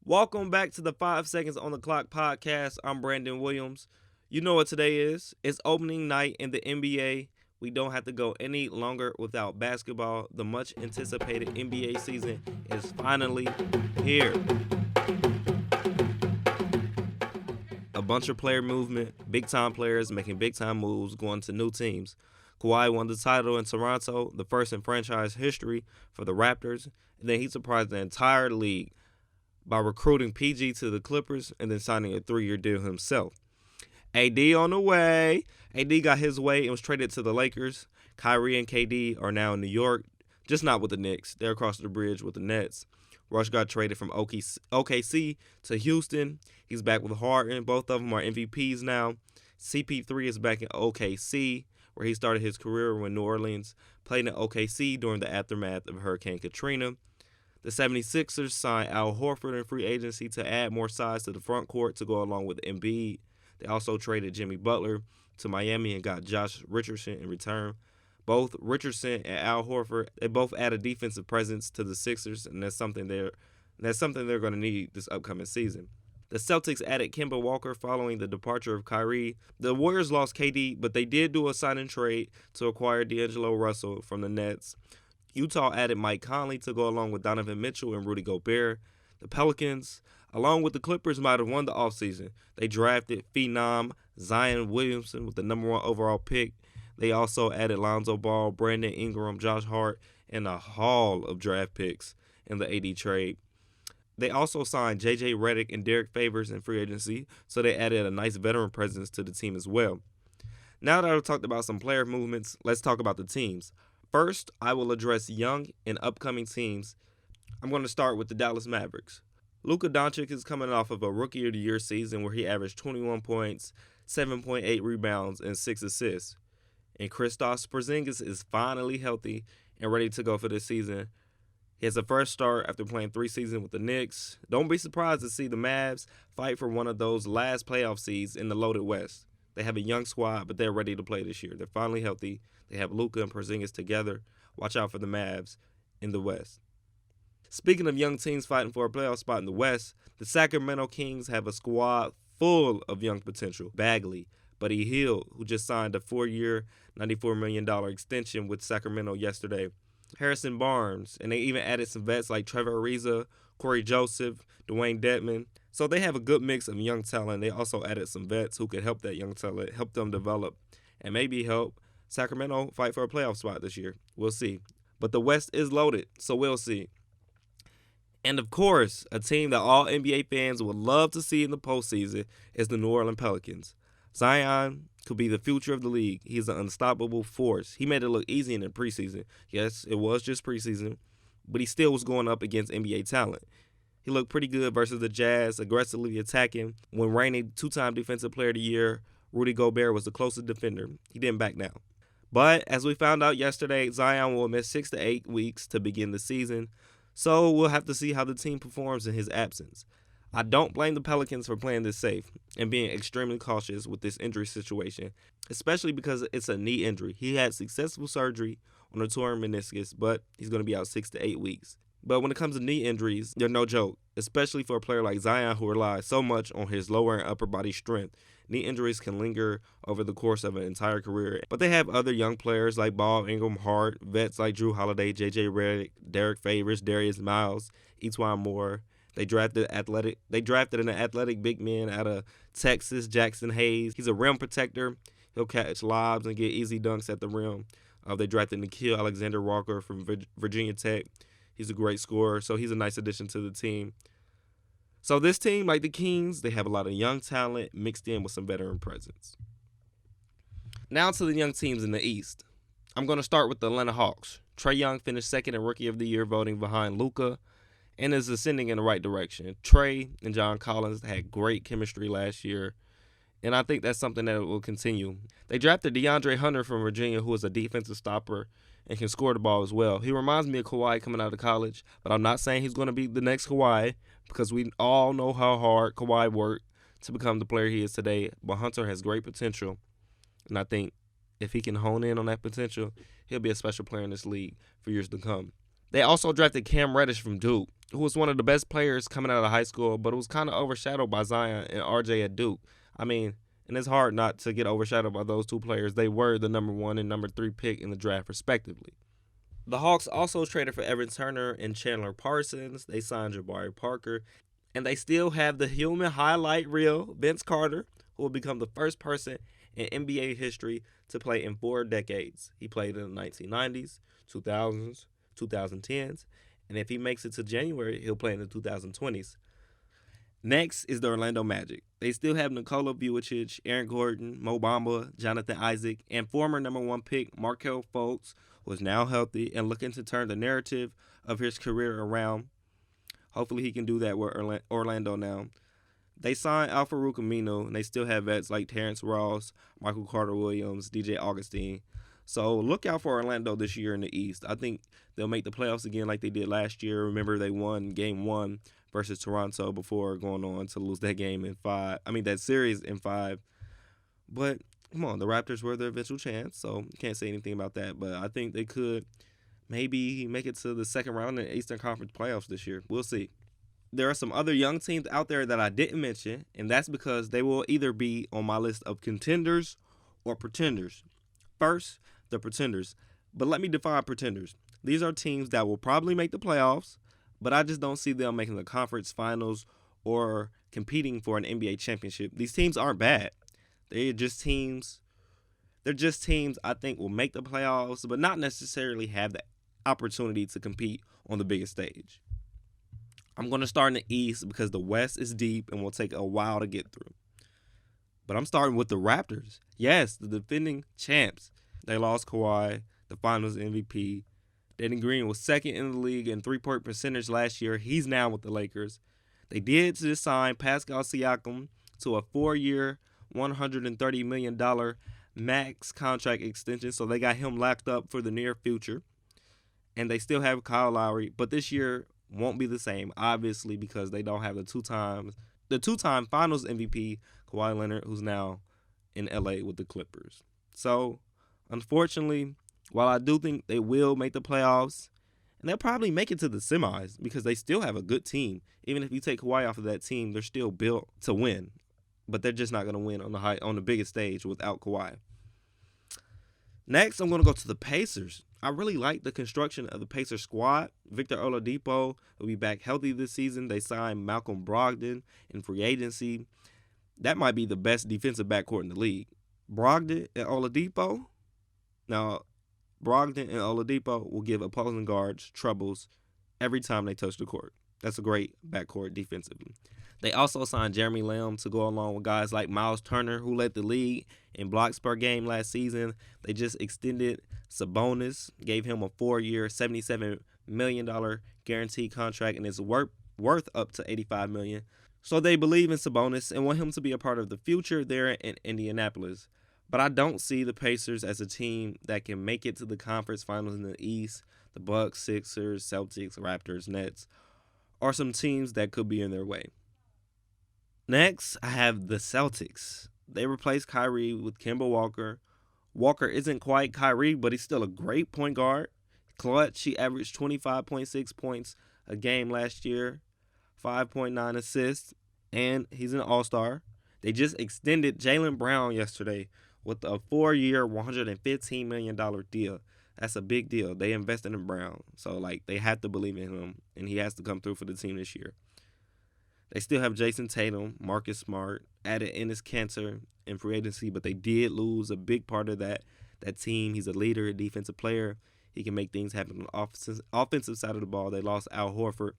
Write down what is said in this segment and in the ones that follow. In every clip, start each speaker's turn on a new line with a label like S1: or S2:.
S1: Welcome back to the 5 Seconds on the Clock podcast. I'm Brandon Williams. You know what today is? It's opening night in the NBA. We don't have to go any longer without basketball. The much anticipated NBA season is finally here. A bunch of player movement, big time players making big time moves, going to new teams. Kawhi won the title in Toronto, the first in franchise history for the Raptors, and then he surprised the entire league by recruiting PG to the Clippers and then signing a 3-year deal himself. AD on the way. AD got his way and was traded to the Lakers. Kyrie and KD are now in New York, just not with the Knicks. They're across the bridge with the Nets. Rush got traded from OKC to Houston. He's back with Harden. Both of them are MVPs now. CP3 is back in OKC, where he started his career when New Orleans played in OKC during the aftermath of Hurricane Katrina. The 76ers signed Al Horford in free agency to add more size to the front court to go along with Embiid. They also traded Jimmy Butler to Miami and got Josh Richardson in return. Both Richardson and Al Horford, they both add a defensive presence to the Sixers, and that's something they're going to need this upcoming season. The Celtics added Kemba Walker following the departure of Kyrie. The Warriors lost KD, but they did do a sign and trade to acquire D'Angelo Russell from the Nets. Utah added Mike Conley to go along with Donovan Mitchell and Rudy Gobert. The Pelicans, along with the Clippers, might have won the offseason. They drafted phenom Zion Williamson with the number 1 overall pick. They also added Lonzo Ball, Brandon Ingram, Josh Hart, and a haul of draft picks in the AD trade. They also signed J.J. Redick and Derek Favors in free agency, so they added a nice veteran presence to the team as well. Now that I've talked about some player movements, let's talk about the teams. First, I will address young and upcoming teams. I'm going to start with the Dallas Mavericks. Luka Doncic is coming off of a Rookie of the Year season where he averaged 21 points, 7.8 rebounds, and 6 assists. And Kristaps Porzingis is finally healthy and ready to go for this season. He has a fresh start after playing 3 seasons with the Knicks. Don't be surprised to see the Mavs fight for one of those last playoff seeds in the loaded West. They have a young squad, but they're ready to play this year. They're finally healthy. They have Luka and Porzingis together. Watch out for the Mavs in the West. Speaking of young teams fighting for a playoff spot in the West, the Sacramento Kings have a squad full of young potential. Bagley, Buddy Hield, who just signed a 4-year, $94 million extension with Sacramento yesterday. Harrison Barnes, and they even added some vets like Trevor Ariza, Corey Joseph, Dwayne Dedmon. So they have a good mix of young talent. They also added some vets who could help that young talent, help them develop, and maybe help Sacramento fight for a playoff spot this year. We'll see. But the West is loaded, so we'll see. And of course, a team that all NBA fans would love to see in the postseason is the New Orleans Pelicans. Zion could be the future of the league. He's an unstoppable force. He made it look easy in the preseason. Yes, it was just preseason, but he still was going up against NBA talent. He looked pretty good versus the Jazz, aggressively attacking. When reigning 2-time Defensive Player of the Year, Rudy Gobert was the closest defender. He didn't back down. But as we found out yesterday, Zion will miss 6 to 8 weeks to begin the season, so we'll have to see how the team performs in his absence. I don't blame the Pelicans for playing this safe and being extremely cautious with this injury situation, especially because it's a knee injury. He had successful surgery on a torn meniscus, but he's going to be out 6 to 8 weeks. But when it comes to knee injuries, they're no joke, especially for a player like Zion who relies so much on his lower and upper body strength. Knee injuries can linger over the course of an entire career. But they have other young players like Ball, Ingram, Hart, vets like Drew Holiday, J.J. Redick, Derek Favors, Darius Miles, Etuan Moore. They drafted an athletic big man out of Texas, Jackson Hayes. He's a rim protector. He'll catch lobs and get easy dunks at the rim. They drafted Nickeil Alexander-Walker from Virginia Tech. He's a great scorer, so he's a nice addition to the team. So this team, like the Kings, they have a lot of young talent mixed in with some veteran presence. Now to the young teams in the East. I'm going to start with the Atlanta Hawks. Trae Young finished second in Rookie of the Year voting behind Luka and is ascending in the right direction. Trae and John Collins had great chemistry last year, and I think that's something that will continue. They drafted DeAndre Hunter from Virginia, who is a defensive stopper and can score the ball as well. He reminds me of Kawhi coming out of college, but I'm not saying he's going to be the next Kawhi because we all know how hard Kawhi worked to become the player he is today. But Hunter has great potential, and I think if he can hone in on that potential, he'll be a special player in this league for years to come. They also drafted Cam Reddish from Duke. who was one of the best players coming out of high school, but it was kind of overshadowed by Zion and RJ at Duke. I mean, and it's hard not to get overshadowed by those two players. They were the number 1 and number 3 pick in the draft, respectively. The Hawks also traded for Evan Turner and Chandler Parsons. They signed Jabari Parker. And they still have the human highlight reel, Vince Carter, who will become the first person in NBA history to play in 4 decades. He played in the 1990s, 2000s, 2010s, and if he makes it to January, he'll play in the 2020s. Next is the Orlando Magic. They still have Nikola Vucevic, Aaron Gordon, Mo Bamba, Jonathan Isaac, and former number 1 pick Markelle Fultz, who is now healthy and looking to turn the narrative of his career around. Hopefully he can do that with Orlando now. They signed Al-Farouq Aminu, and they still have vets like Terrence Ross, Michael Carter-Williams, DJ Augustine. So look out for Orlando this year in the East. I think they'll make the playoffs again like they did last year. Remember, they won Game 1 versus Toronto before going on to lose that game in 5. I mean, that series in 5. But, come on, the Raptors were their eventual chance, so can't say anything about that. But I think they could maybe make it to the second round in the Eastern Conference playoffs this year. We'll see. There are some other young teams out there that I didn't mention, and that's because they will either be on my list of contenders or pretenders. First, the pretenders. But let me define pretenders. These are teams that will probably make the playoffs, but I just don't see them making the conference finals or competing for an NBA championship. These teams aren't bad. They're just teams I think will make the playoffs, but not necessarily have the opportunity to compete on the biggest stage. I'm going to start in the East because the West is deep and will take a while to get through. But I'm starting with the Raptors. Yes, the defending champs. They lost Kawhi, the Finals MVP. Danny Green was second in the league in three-point percentage last year. He's now with the Lakers. They did just sign Pascal Siakam to a 4-year, $130 million max contract extension, so they got him locked up for the near future. And they still have Kyle Lowry, but this year won't be the same, obviously, because they don't have the two-time Finals MVP, Kawhi Leonard, who's now in LA with the Clippers. So, unfortunately, while I do think they will make the playoffs, and they'll probably make it to the semis because they still have a good team. Even if you take Kawhi off of that team, they're still built to win. But they're just not going to win on the biggest stage without Kawhi. Next, I'm going to go to the Pacers. I really like the construction of the Pacers squad. Victor Oladipo will be back healthy this season. They signed Malcolm Brogdon in free agency. That might be the best defensive backcourt in the league. Brogdon and Oladipo. Now, Brogdon and Oladipo will give opposing guards troubles every time they touch the court. That's a great backcourt defensively. They also signed Jeremy Lamb to go along with guys like Miles Turner, who led the league in blocks per game last season. They just extended Sabonis, gave him a 4-year, $77 million guaranteed contract, and it's worth up to $85 million. So they believe in Sabonis and want him to be a part of the future there in Indianapolis. But I don't see the Pacers as a team that can make it to the conference finals in the East. The Bucks, Sixers, Celtics, Raptors, Nets are some teams that could be in their way. Next, I have the Celtics. They replaced Kyrie with Kemba Walker. Walker isn't quite Kyrie, but he's still a great point guard. Clutch, he averaged 25.6 points a game last year, 5.9 assists, and he's an all-star. They just extended Jaylen Brown yesterday with a 4-year, $115 million deal. That's a big deal. They invested in Brown. So, they have to believe in him, and he has to come through for the team this year. They still have Jason Tatum, Marcus Smart, added Enes Kanter in free agency, but they did lose a big part of that team. He's a leader, a defensive player. He can make things happen on the offensive side of the ball. They lost Al Horford,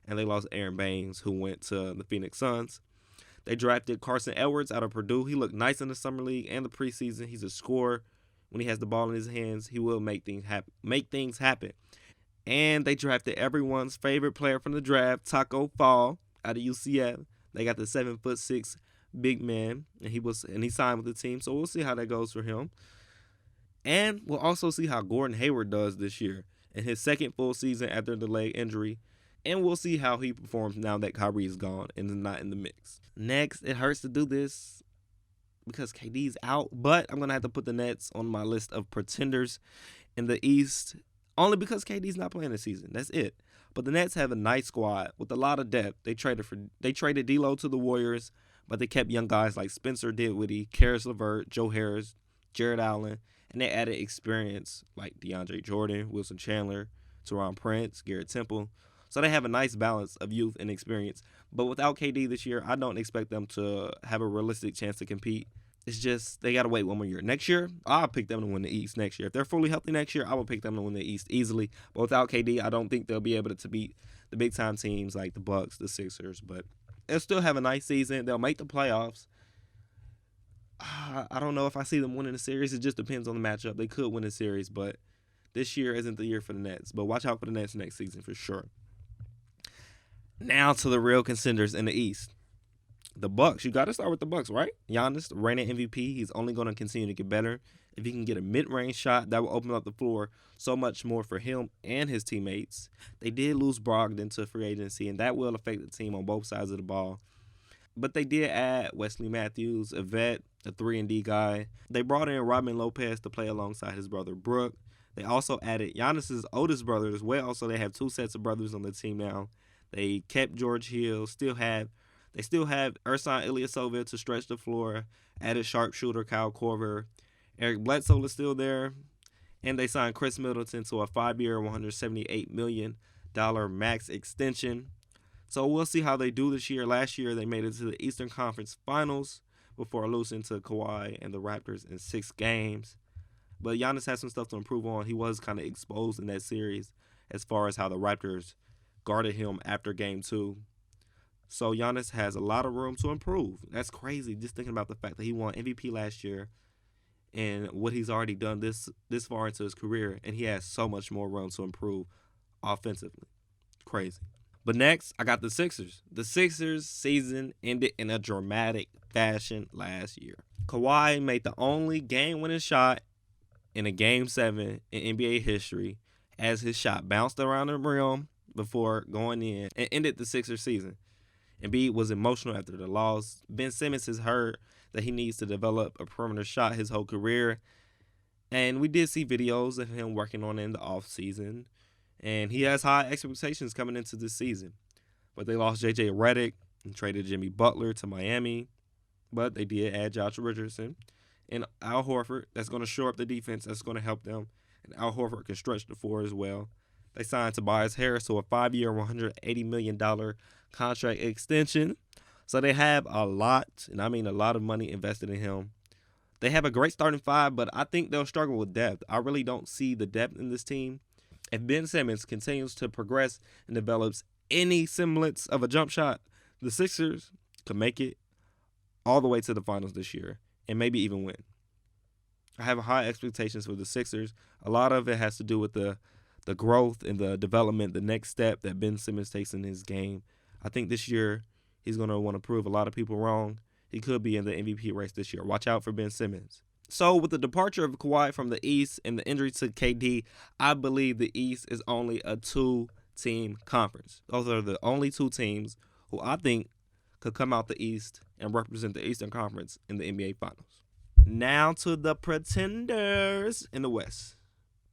S1: and they lost Aaron Baines, who went to the Phoenix Suns. They drafted Carson Edwards out of Purdue. He looked nice in the summer league and the preseason. He's a scorer. When he has the ball in his hands, he will make things happen. And they drafted everyone's favorite player from the draft, Taco Fall, out of UCF. They got the 7'6" big man, and he signed with the team. So we'll see how that goes for him. And we'll also see how Gordon Hayward does this year in his second full season after the leg injury. And we'll see how he performs now that Kyrie is gone and is not in the mix. Next, it hurts to do this because KD's out, but I'm going to have to put the Nets on my list of pretenders in the East only because KD's not playing this season. That's it. But the Nets have a nice squad with a lot of depth. They traded D'Lo to the Warriors, but they kept young guys like Spencer Dinwiddie, Karis LeVert, Joe Harris, Jared Allen, and they added experience like DeAndre Jordan, Wilson Chandler, Teron Prince, Garrett Temple. So they have a nice balance of youth and experience. But without KD this year, I don't expect them to have a realistic chance to compete. It's just they got to wait one more year. Next year, I'll pick them to win the East next year. If they're fully healthy next year, I will pick them to win the East easily. But without KD, I don't think they'll be able to beat the big-time teams like the Bucks, the Sixers. But they'll still have a nice season. They'll make the playoffs. I don't know if I see them winning the series. It just depends on the matchup. They could win the series, but this year isn't the year for the Nets. But watch out for the Nets next season for sure. Now to the real contenders in the East. The Bucks. You got to start with the Bucks, right? Giannis, the reigning MVP, he's only going to continue to get better. If he can get a mid-range shot, that will open up the floor so much more for him and his teammates. They did lose Brogdon to free agency, and that will affect the team on both sides of the ball. But they did add Wesley Matthews, a vet, a 3-and-D guy. They brought in Robin Lopez to play alongside his brother Brook. They also added Giannis's oldest brother as well, so they have two sets of brothers on the team now. They kept George Hill, They still have Ersan Ilyasova to stretch the floor, added sharpshooter Kyle Korver. Eric Bledsoe is still there, and they signed Chris Middleton to a 5-year, $178 million max extension. So we'll see how they do this year. Last year, they made it to the Eastern Conference Finals before losing to Kawhi and the Raptors in 6 games. But Giannis has some stuff to improve on. He was kind of exposed in that series as far as how the Raptors guarded him after Game 2. So Giannis has a lot of room to improve. That's crazy, just thinking about the fact that he won MVP last year and what he's already done this far into his career, and he has so much more room to improve offensively. Crazy. But next, I got the Sixers. The Sixers season ended in a dramatic fashion last year. Kawhi made the only game-winning shot in a Game 7 in NBA history as his shot bounced around the rim before going in and ended the Sixers season. Embiid was emotional after the loss. Ben Simmons has heard that he needs to develop a perimeter shot his whole career. And we did see videos of him working on it in the offseason. And he has high expectations coming into this season. But they lost J.J. Redick and traded Jimmy Butler to Miami. But they did add Josh Richardson and Al Horford. That's going to shore up the defense. That's going to help them. And Al Horford can stretch the floor as well. They signed Tobias Harris to a 5-year, $180 million contract extension. So they have a lot, and I mean a lot of money invested in him. They have a great starting five, but I think they'll struggle with depth. I really don't see the depth in this team. If Ben Simmons continues to progress and develops any semblance of a jump shot, the Sixers could make it all the way to the finals this year and maybe even win. I have high expectations for the Sixers. A lot of it has to do with the growth and the development, the next step that Ben Simmons takes in his game. I think this year he's going to want to prove a lot of people wrong. He could be in the MVP race this year. Watch out for Ben Simmons. So with the departure of Kawhi from the East and the injury to KD, I believe the East is only a 2-team conference. Those are the only 2 teams who I think could come out the East and represent the Eastern Conference in the NBA Finals. Now to the pretenders in the West,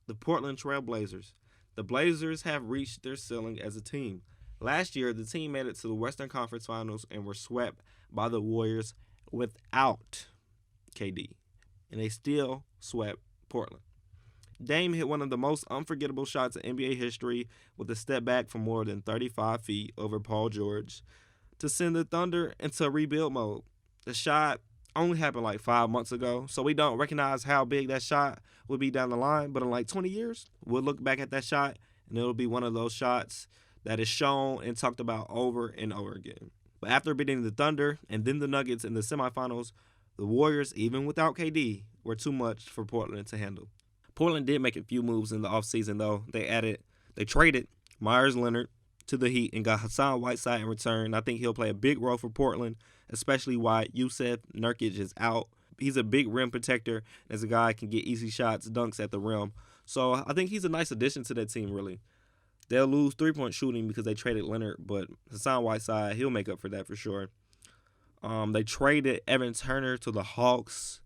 S1: the Portland Trail Blazers. The Blazers have reached their ceiling as a team. Last year, the team made it to the Western Conference Finals and were swept by the Warriors without KD. And they still swept Portland. Dame hit one of the most unforgettable shots in NBA history with a step back from more than 35 feet over Paul George to send the Thunder into rebuild mode. The shot only happened like 5 months ago, so we don't recognize how big that shot will be down the line. But in like 20 years, we'll look back at that shot, and it'll be one of those shots that is shown and talked about over and over again. But after beating the Thunder and then the Nuggets in the semifinals, the Warriors, even without KD, were too much for Portland to handle. Portland did make a few moves in the offseason, though. They traded Myers Leonard to the Heat and got Hassan Whiteside in return. I think he'll play a big role for Portland, especially while Yusef Nurkic is out. He's a big rim protector as a guy can get easy shots, dunks at the rim. So I think he's a nice addition to that team, really. They'll lose three-point shooting because they traded Leonard, but Hassan Whiteside, he'll make up for that for sure. They traded Evan Turner to the Hawks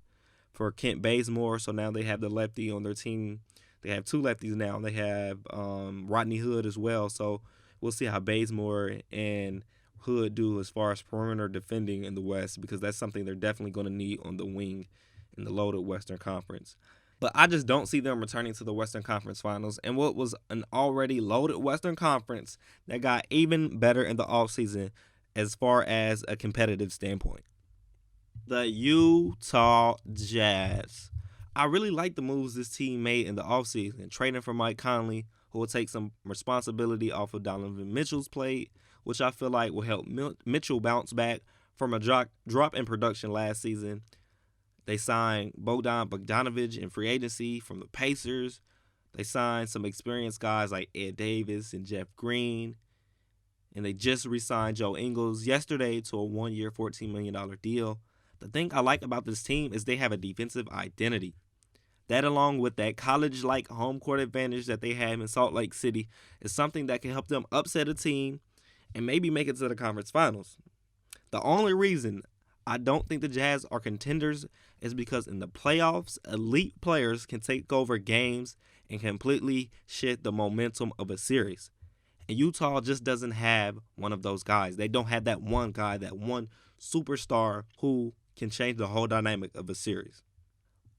S1: for Kent Bazemore, so now they have the lefty on their team. They have 2 lefties now. They have Rodney Hood as well. So We'll see how Bazemore and Hood do as far as perimeter defending in the West, because that's something they're definitely going to need on the wing in the loaded Western Conference. But I just don't see them returning to the Western Conference Finals, and what was an already loaded Western Conference that got even better in the offseason as far as a competitive standpoint. The Utah Jazz. I really like the moves this team made in the offseason, trading for Mike Conley, who will take some responsibility off of Donovan Mitchell's plate, which I feel like will help Mitchell bounce back from a drop in production last season. They signed Bogdan Bogdanovic in free agency from the Pacers. They signed some experienced guys like Ed Davis and Jeff Green. And they just re-signed Joe Ingles yesterday to a 1-year, $14 million deal. The thing I like about this team is they have a defensive identity. That, along with that college-like home court advantage that they have in Salt Lake City, is something that can help them upset a team and maybe make it to the conference finals. The only reason I don't think the Jazz are contenders is because in the playoffs, elite players can take over games and completely shift the momentum of a series. And Utah just doesn't have one of those guys. They don't have that one guy, that one superstar who can change the whole dynamic of a series.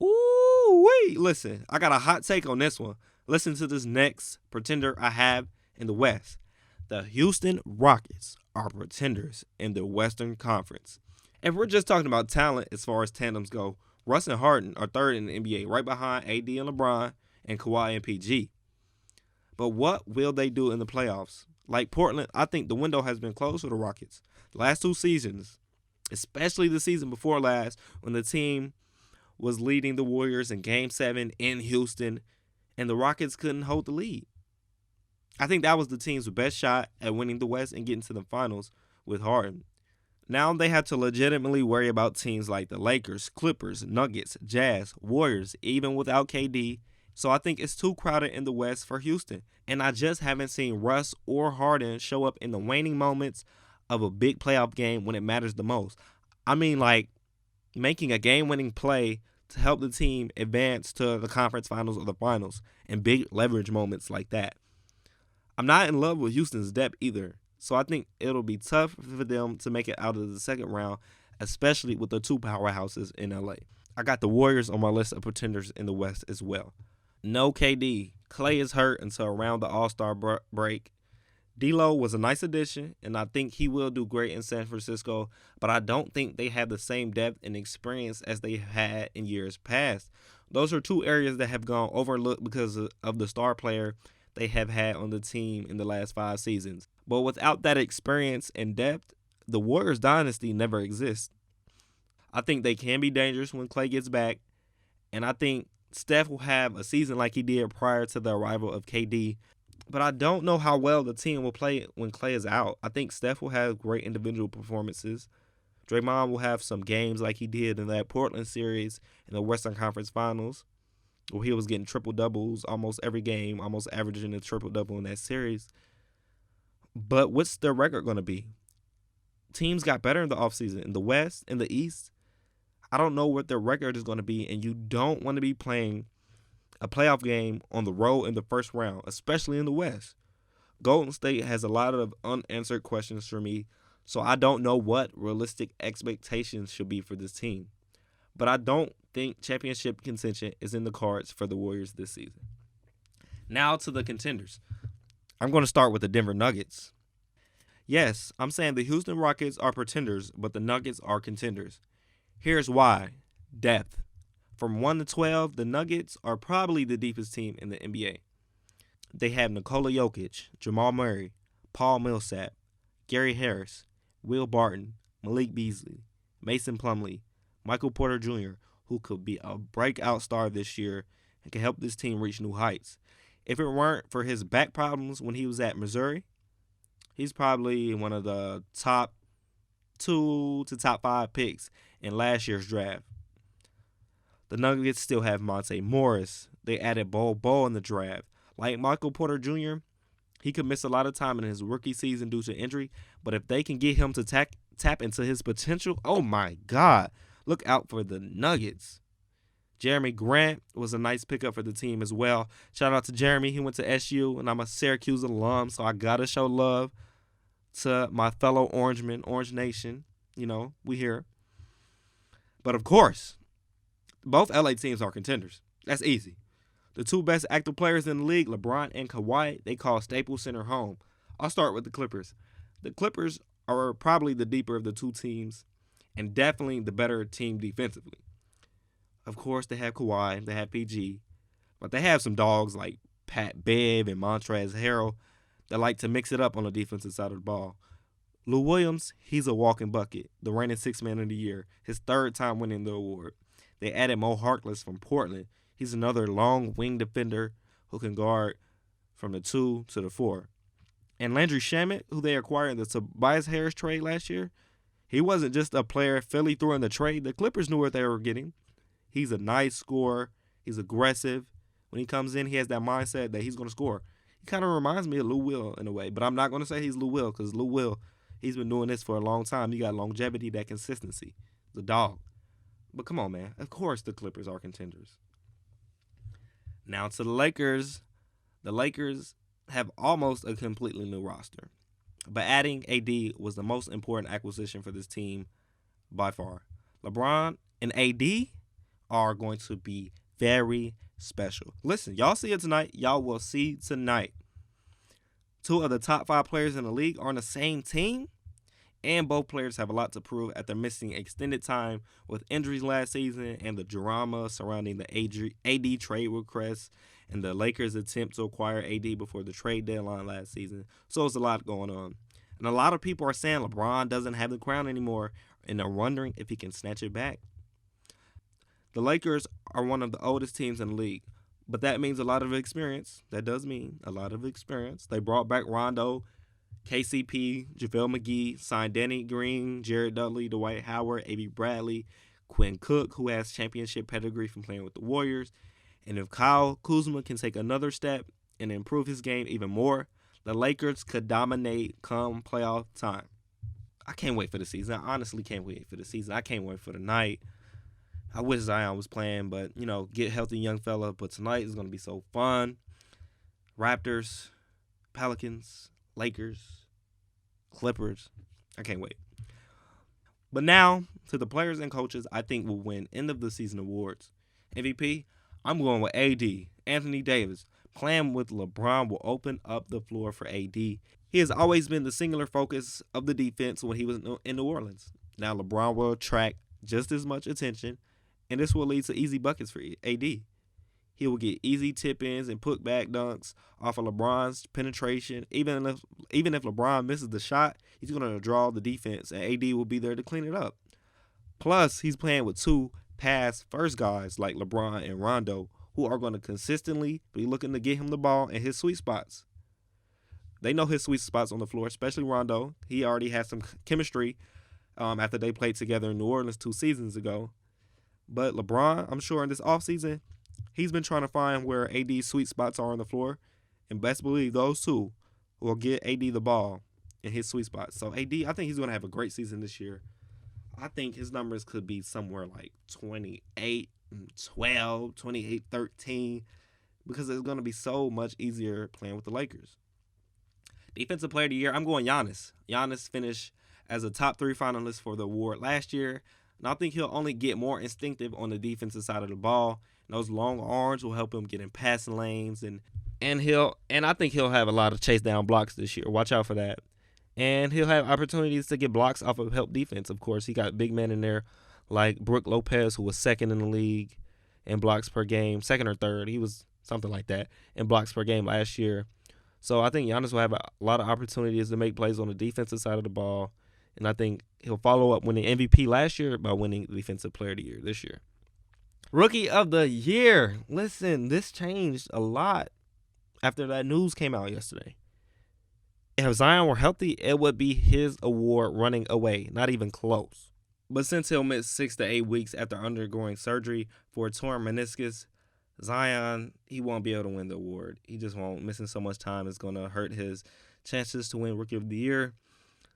S1: Ooh, wait, listen, I got a hot take on this one. Listen to this next pretender I have in the West. The Houston Rockets are pretenders in the Western Conference. If we're just talking about talent as far as tandems go, Russ and Harden are third in the NBA, right behind AD and LeBron and Kawhi and PG. But what will they do in the playoffs? Like Portland, I think the window has been closed for the Rockets. The last two seasons, especially the season before last, when the team was leading the Warriors in Game 7 in Houston, and the Rockets couldn't hold the lead. I think that was the team's best shot at winning the West and getting to the finals with Harden. Now they have to legitimately worry about teams like the Lakers, Clippers, Nuggets, Jazz, Warriors, even without KD. So I think it's too crowded in the West for Houston. And I just haven't seen Russ or Harden show up in the waning moments of a big playoff game when it matters the most. I mean, like making a game-winning play to help the team advance to the conference finals or the finals and big leverage moments like that. I'm not in love with Houston's depth either. So I think it'll be tough for them to make it out of the second round, especially with the two powerhouses in LA. I got the Warriors on my list of pretenders in the West as well. No KD. Clay is hurt until around the All-Star break. D'Lo was a nice addition, and I think he will do great in San Francisco, but I don't think they have the same depth and experience as they had in years past. Those are two areas that have gone overlooked because of the star player they have had on the team in the last 5 seasons. But without that experience and depth, the Warriors dynasty never exists. I think they can be dangerous when Clay gets back, and I think Steph will have a season like he did prior to the arrival of KD. But I don't know how well the team will play when Clay is out. I think Steph will have great individual performances. Draymond will have some games like he did in that Portland series in the Western Conference Finals, where he was getting triple-doubles almost every game, almost averaging a triple-double in that series. But what's their record going to be? Teams got better in the offseason. In the West, in the East, I don't know what their record is going to be, and you don't want to be playing a playoff game on the road in the first round, especially in the West. Golden State has a lot of unanswered questions for me, so I don't know what realistic expectations should be for this team. But I don't think championship contention is in the cards for the Warriors this season. Now to the contenders. I'm going to start with the Denver Nuggets. Yes, I'm saying the Houston Rockets are pretenders, but the Nuggets are contenders. Here's why. Depth. From 1 to 12, the Nuggets are probably the deepest team in the NBA. They have Nikola Jokic, Jamal Murray, Paul Millsap, Gary Harris, Will Barton, Malik Beasley, Mason Plumlee, Michael Porter Jr., who could be a breakout star this year and can help this team reach new heights. If it weren't for his back problems when he was at Missouri, he's probably one of the top 2 to top 5 picks in last year's draft. The Nuggets still have Monte Morris. They added Bol in the draft. Like Michael Porter Jr., he could miss a lot of time in his rookie season due to injury, but if they can get him to tap into his potential, oh my God, look out for the Nuggets. Jeremy Grant was a nice pickup for the team as well. Shout out to Jeremy. He went to SU, and I'm a Syracuse alum, so I got to show love to my fellow Orangemen, Orange Nation. We here. But, of course, both LA teams are contenders. That's easy. The two best active players in the league, LeBron and Kawhi, they call Staples Center home. I'll start with the Clippers. The Clippers are probably the deeper of the two teams and definitely the better team defensively. Of course, they have Kawhi, they have PG, but they have some dogs like Pat Bev and Montrezl Harrell that like to mix it up on the defensive side of the ball. Lou Williams, he's a walking bucket, the reigning sixth man of the year, his third time winning the award. They added Mo Harkless from Portland. He's another long wing defender who can guard from the 2 to the 4. And Landry Shamet, who they acquired in the Tobias Harris trade last year, he wasn't just a player Philly threw in the trade. The Clippers knew what they were getting. He's a nice scorer. He's aggressive. When he comes in, he has that mindset that he's going to score. He kind of reminds me of Lou Will in a way, but I'm not going to say he's Lou Will because Lou Will, he's been doing this for a long time. He got longevity, that consistency. He's a dog. But come on, man. Of course the Clippers are contenders. Now to the Lakers. The Lakers have almost a completely new roster. But adding AD was the most important acquisition for this team by far. LeBron and AD are going to be very special. Listen, y'all see it tonight. Y'all will see tonight. Two of the top 5 players in the league are on the same team. And both players have a lot to prove after missing extended time with injuries last season and the drama surrounding the AD trade request and the Lakers' attempt to acquire AD before the trade deadline last season. So it's a lot going on. And a lot of people are saying LeBron doesn't have the crown anymore, and they're wondering if he can snatch it back. The Lakers are one of the oldest teams in the league, but that means a lot of experience. That does mean a lot of experience. They brought back Rondo, KCP, JaVale McGee, signed Danny Green, Jared Dudley, Dwight Howard, A.B. Bradley, Quinn Cook, who has championship pedigree from playing with the Warriors. And if Kyle Kuzma can take another step and improve his game even more, the Lakers could dominate come playoff time. I can't wait for the season. I honestly can't wait for the season. I can't wait for the night. I wish Zion was playing, but, get healthy young fella. But tonight is going to be so fun. Raptors, Pelicans, Lakers, Clippers. I can't wait. But now, to the players and coaches I think will win end of the season awards. MVP, I'm going with AD. Anthony Davis. Playing with LeBron will open up the floor for AD. He has always been the singular focus of the defense when he was in New Orleans. Now LeBron will attract just as much attention, and this will lead to easy buckets for AD. He will get easy tip-ins and put-back dunks off of LeBron's penetration. Even if LeBron misses the shot, he's going to draw the defense, and AD will be there to clean it up. Plus, he's playing with 2 pass-first guys like LeBron and Rondo, who are going to consistently be looking to get him the ball in his sweet spots. They know his sweet spots on the floor, especially Rondo. He already had some chemistry after they played together in New Orleans 2 seasons ago. But LeBron, I'm sure in this offseason, he's been trying to find where AD's sweet spots are on the floor. And best believe those 2 will get AD the ball in his sweet spots. So AD, I think he's going to have a great season this year. I think his numbers could be somewhere like 28-12, 28-13, because it's going to be so much easier playing with the Lakers. Defensive Player of the Year, I'm going Giannis. Giannis finished as a top 3 finalist for the award last year, and I think he'll only get more instinctive on the defensive side of the ball. And those long arms will help him get in passing lanes, and I think he'll have a lot of chase down blocks this year. Watch out for that. And he'll have opportunities to get blocks off of help defense. Of course, he got big men in there like Brook Lopez, who was second in the league in blocks per game, second or third. He was something like that in blocks per game last year. So I think Giannis will have a lot of opportunities to make plays on the defensive side of the ball. And I think he'll follow up winning MVP last year by winning Defensive Player of the Year this year. Rookie of the Year. Listen, this changed a lot after that news came out yesterday. If Zion were healthy, it would be his award running away, not even close. But since he'll miss 6 to 8 weeks after undergoing surgery for a torn meniscus, Zion, he won't be able to win the award. He just won't. Missing so much time is going to hurt his chances to win Rookie of the Year.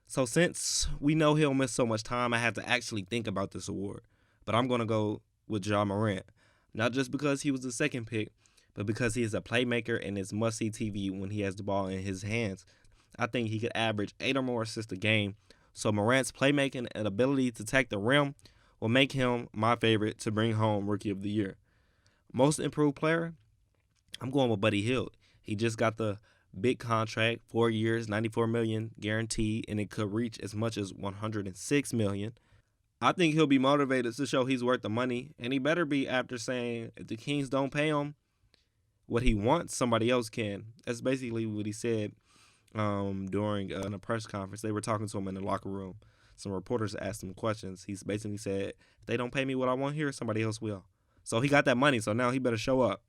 S1: So since we know he'll miss so much time, I have to actually think about this award. But I'm going to go with Ja Morant. not just because he was the second pick, but because he is a playmaker and is must-see TV when he has the ball in his hands. I think he could average 8 or more assists a game. So Morant's playmaking and ability to attack the rim will make him my favorite to bring home Rookie of the Year. Most improved player, I'm going with Buddy Hield. He just got the big contract, 4 years, $94 million guaranteed, and it could reach as much as $106 million. I think he'll be motivated to show he's worth the money, and he better be after saying if the Kings don't pay him what he wants, somebody else can. That's basically what he said during a press conference. They were talking to him in the locker room. Some reporters asked him questions. He's basically said, if they don't pay me what I want here, somebody else will. So he got that money, so now he better show up.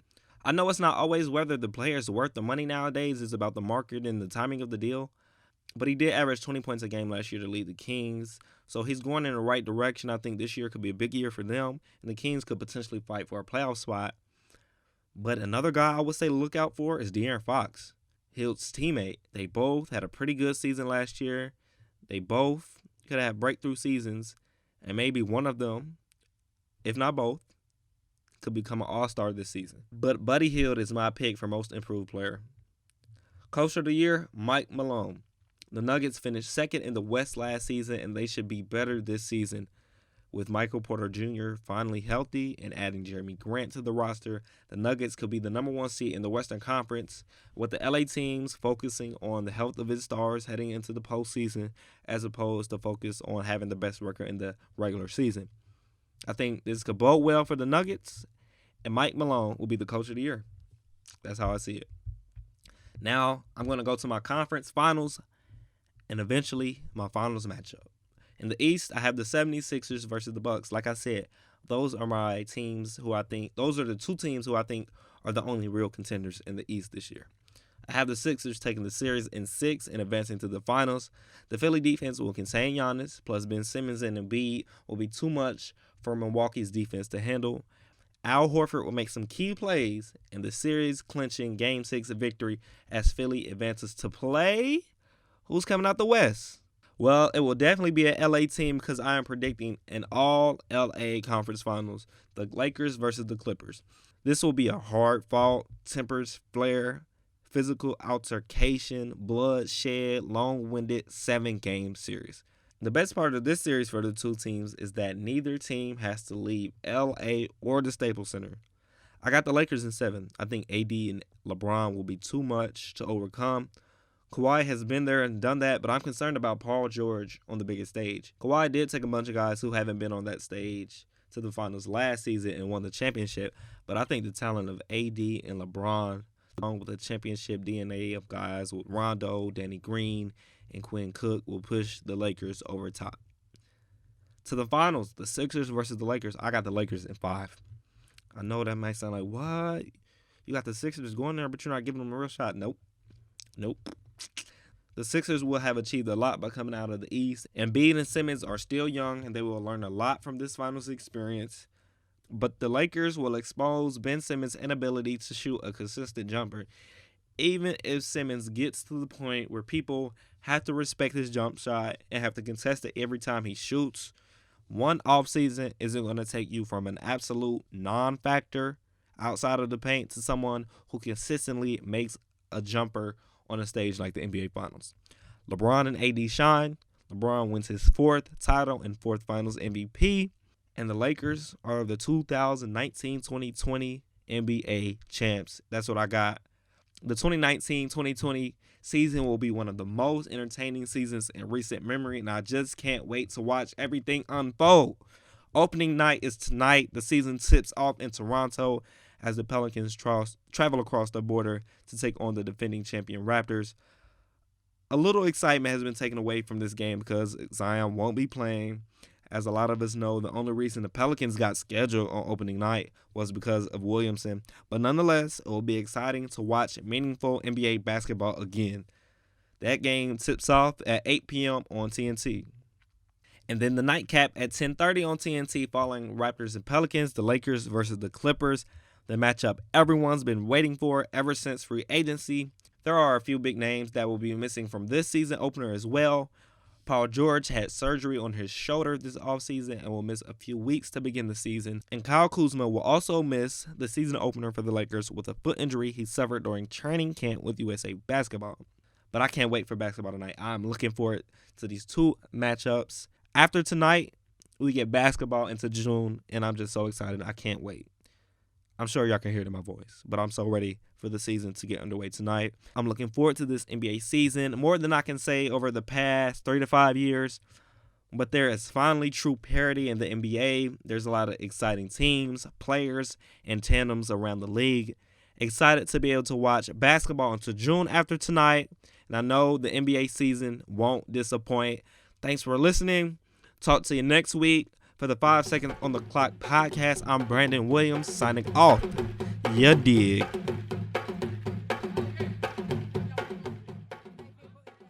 S1: I know it's not always whether the player's worth the money nowadays. It's about the market and the timing of the deal. But he did average 20 points a game last year to lead the Kings. So he's going in the right direction. I think this year could be a big year for them. And the Kings could potentially fight for a playoff spot. But another guy I would say to look out for is De'Aaron Fox, Hild's teammate. They both had a pretty good season last year. They both could have breakthrough seasons. And maybe one of them, if not both, could become an all-star this season. But Buddy Hield is my pick for most improved player. Coach of the year, Mike Malone. The Nuggets finished second in the West last season, and they should be better this season. With Michael Porter Jr. finally healthy and adding Jeremy Grant to the roster, the Nuggets could be the number 1 seed in the Western Conference, with the LA teams focusing on the health of its stars heading into the postseason as opposed to focus on having the best record in the regular season. I think this could bode well for the Nuggets, and Mike Malone will be the coach of the year. That's how I see it. Now, I'm going to go to my conference finals and eventually my finals matchup. In the East, I have the 76ers versus the Bucks. Like I said, those are my teams those are the two teams who I think are the only real contenders in the East this year. I have the Sixers taking the series in 6 and advancing to the finals. The Philly defense will contain Giannis, plus Ben Simmons and Embiid will be too much for Milwaukee's defense to handle. Al Horford will make some key plays in the series-clinching Game 6 victory as Philly advances to play. Who's coming out the West? Well, it will definitely be an LA team because I am predicting an all-LA conference finals, the Lakers versus the Clippers. This will be a hard-fought, tempers flare, physical altercation, bloodshed, long-winded 7-game series. The best part of this series for the two teams is that neither team has to leave LA or the Staples Center. I got the Lakers in 7. I think AD and LeBron will be too much to overcome. Kawhi has been there and done that, but I'm concerned about Paul George on the biggest stage. Kawhi did take a bunch of guys who haven't been on that stage to the finals last season and won the championship, but I think the talent of AD and LeBron, along with the championship DNA of guys with Rondo, Danny Green, and Quinn Cook, will push the Lakers over top. To the finals, the Sixers versus the Lakers. I got the Lakers in 5. I know that might sound like, what? You got the Sixers going there, but you're not giving them a real shot. Nope. The Sixers will have achieved a lot by coming out of the East. Embiid and Simmons are still young, and they will learn a lot from this finals experience. But the Lakers will expose Ben Simmons' inability to shoot a consistent jumper. Even if Simmons gets to the point where people have to respect his jump shot and have to contest it every time he shoots, one offseason isn't going to take you from an absolute non-factor outside of the paint to someone who consistently makes a jumper on a stage like the NBA Finals. LeBron and AD shine. LeBron wins his 4th title and 4th Finals MVP. And the Lakers are the 2019-2020 NBA champs. That's what I got. The 2019-2020 season will be one of the most entertaining seasons in recent memory, and I just can't wait to watch everything unfold. Opening night is tonight. The season tips off in Toronto as the Pelicans travel across the border to take on the defending champion Raptors. A little excitement has been taken away from this game because Zion won't be playing. As a lot of us know, the only reason the Pelicans got scheduled on opening night was because of Williamson. But nonetheless, it will be exciting to watch meaningful NBA basketball again. That game tips off at 8 p.m. on TNT. And then the nightcap at 10:30 on TNT following Raptors and Pelicans, the Lakers versus the Clippers. The matchup everyone's been waiting for ever since free agency. There are a few big names that will be missing from this season opener as well. Paul George had surgery on his shoulder this offseason and will miss a few weeks to begin the season. And Kyle Kuzma will also miss the season opener for the Lakers with a foot injury he suffered during training camp with USA Basketball. But I can't wait for basketball tonight. I'm looking forward to these two matchups. After tonight, we get basketball into June, and I'm just so excited. I can't wait. I'm sure y'all can hear it in my voice, but I'm so ready for the season to get underway tonight. I'm looking forward to this NBA season more than I can say over the past 3 to 5 years, but there is finally true parity in the NBA. There's a lot of exciting teams, players, and tandems around the league. Excited to be able to watch basketball into June after tonight, and I know the NBA season won't disappoint. Thanks for listening. Talk to you next week. For the 5 Seconds on the Clock podcast, I'm Brandon Williams signing off. Ya dig.